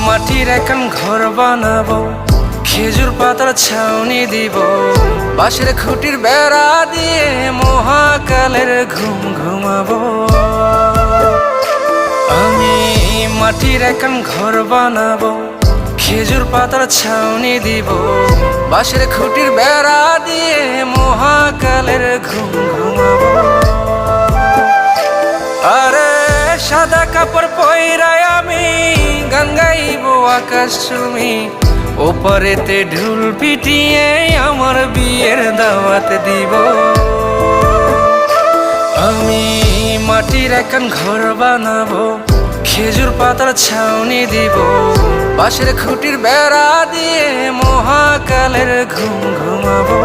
মাটির এখন ঘর বানাবো, খেজুর পাতার ছাউনি দিব, বাঁশের খুঁটির বেড়া দিয়ে মহাকালের ঘুম ঘুমাবো। আমি মাটির এখন ঘর বানাবো, খেজুর পাতার ছাউনি দিব, বাঁশের খুঁটির বেড়া দিয়ে মহাকালের ঘুম ঘুমাবো। আরে সাদা কাপড় পয়রায় আমি গান গাইবো আকাশ চুমি, ওপারেতে ঢোল পিটিয়ে আমার বিয়ের দাওয়াত দিব। আমি মাটির এখন ঘর বানাবো, খেজুর পাতার ছাউনি দিব, বাঁশের খুঁটির বেড়া দিয়ে মহাকালের ঘুম ঘুমাবো।